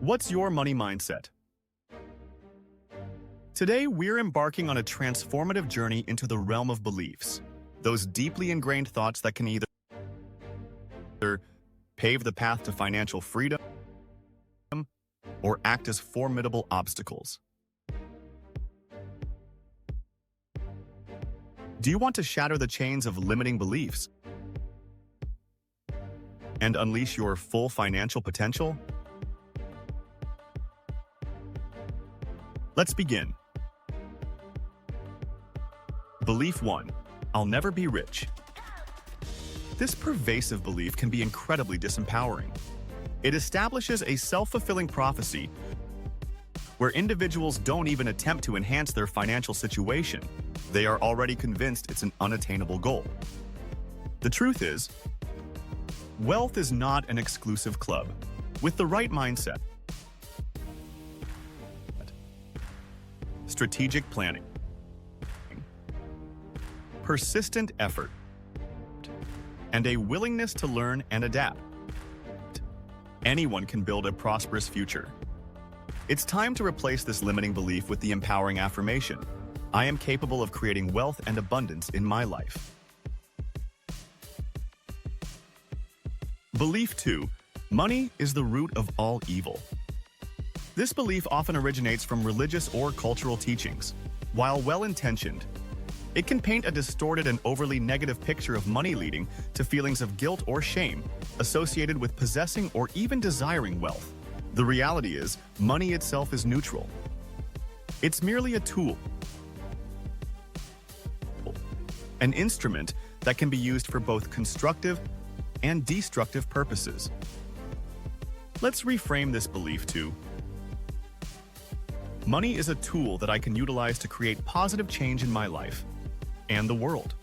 What's your money mindset? Today, we're embarking on a transformative journey into the realm of beliefs, those deeply ingrained thoughts that can either pave the path to financial freedom or act as formidable obstacles. Do you want to shatter the chains of limiting beliefs and unleash your full financial potential? Let's begin. Belief 1. I'll never be rich. This pervasive belief can be incredibly disempowering. It establishes a self-fulfilling prophecy where individuals don't even attempt to enhance their financial situation. They are already convinced it's an unattainable goal. The truth is, wealth is not an exclusive club. With the right mindset, strategic planning, persistent effort, and a willingness to learn and adapt, anyone can build a prosperous future. It's time to replace this limiting belief with the empowering affirmation, I am capable of creating wealth and abundance in my life. Belief 2. Money is the root of all evil. This belief often originates from religious or cultural teachings. While well-intentioned, it can paint a distorted and overly negative picture of money, leading to feelings of guilt or shame associated with possessing or even desiring wealth. The reality is, money itself is neutral. It's merely a tool, an instrument that can be used for both constructive and destructive purposes. Let's reframe this belief to: money is a tool that I can utilize to create positive change in my life and the world.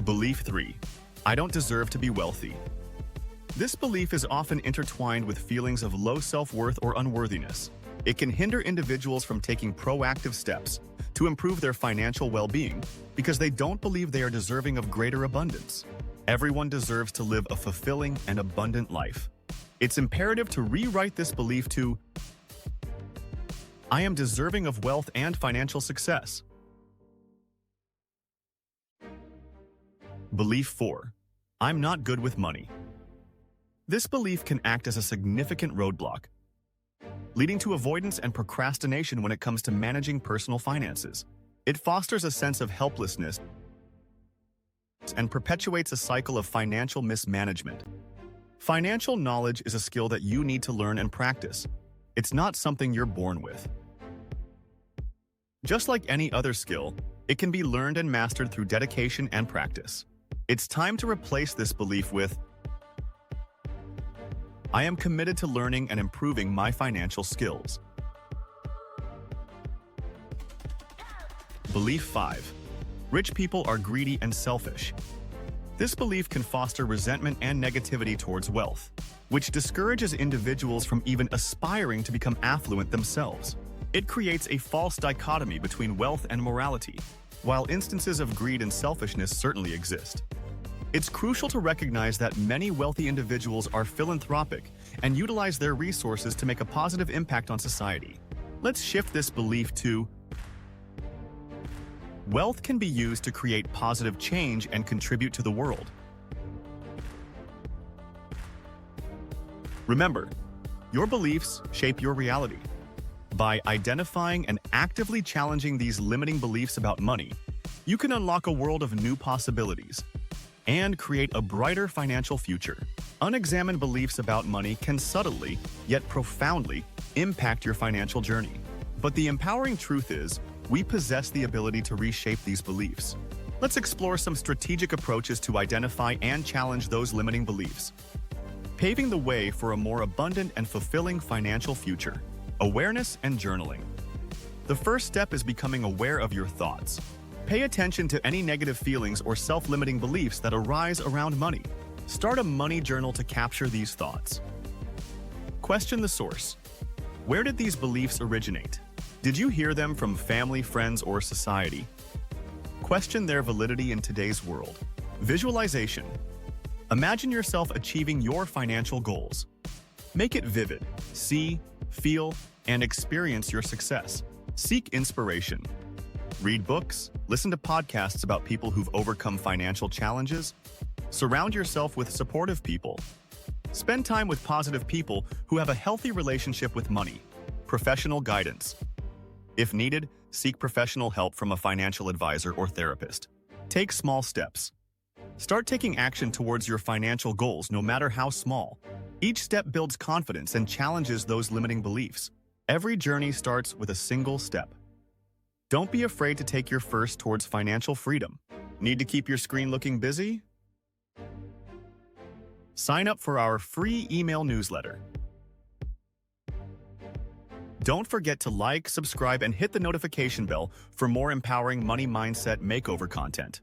Belief 3. I don't deserve to be wealthy. This belief is often intertwined with feelings of low self-worth or unworthiness. It can hinder individuals from taking proactive steps to improve their financial well-being because they don't believe they are deserving of greater abundance. Everyone deserves to live a fulfilling and abundant life. It's imperative to rewrite this belief to: I am deserving of wealth and financial success. Belief 4. I'm not good with money. This belief can act as a significant roadblock, leading to avoidance and procrastination when it comes to managing personal finances. It fosters a sense of helplessness and perpetuates a cycle of financial mismanagement. Financial knowledge is a skill that you need to learn and practice. It's not something you're born with. Just like any other skill, it can be learned and mastered through dedication and practice. It's time to replace this belief with, I am committed to learning and improving my financial skills. Belief 5. Rich people are greedy and selfish. This belief can foster resentment and negativity towards wealth, which discourages individuals from even aspiring to become affluent themselves. It creates a false dichotomy between wealth and morality, while instances of greed and selfishness certainly exist. It's crucial to recognize that many wealthy individuals are philanthropic and utilize their resources to make a positive impact on society. Let's shift this belief to: wealth can be used to create positive change and contribute to the world. Remember, your beliefs shape your reality. By identifying and actively challenging these limiting beliefs about money, you can unlock a world of new possibilities and create a brighter financial future. Unexamined beliefs about money can subtly, yet profoundly, impact your financial journey. But the empowering truth is, we possess the ability to reshape these beliefs. Let's explore some strategic approaches to identify and challenge those limiting beliefs, paving the way for a more abundant and fulfilling financial future. Awareness and journaling. The first step is becoming aware of your thoughts. Pay attention to any negative feelings or self-limiting beliefs that arise around money. Start a money journal to capture these thoughts. Question the source. Where did these beliefs originate? Did you hear them from family, friends, or society? Question their validity in today's world. Visualization. Imagine yourself achieving your financial goals. Make it vivid. See, feel, and experience your success. Seek inspiration. Read books, listen to podcasts about people who've overcome financial challenges. Surround yourself with supportive people. Spend time with positive people who have a healthy relationship with money. Professional guidance. If needed, seek professional help from a financial advisor or therapist. Take small steps. Start taking action towards your financial goals, no matter how small. Each step builds confidence and challenges those limiting beliefs. Every journey starts with a single step. Don't be afraid to take your first towards financial freedom. Need to keep your screen looking busy? Sign up for our free email newsletter. Don't forget to like, subscribe, and hit the notification bell for more empowering money mindset makeover content.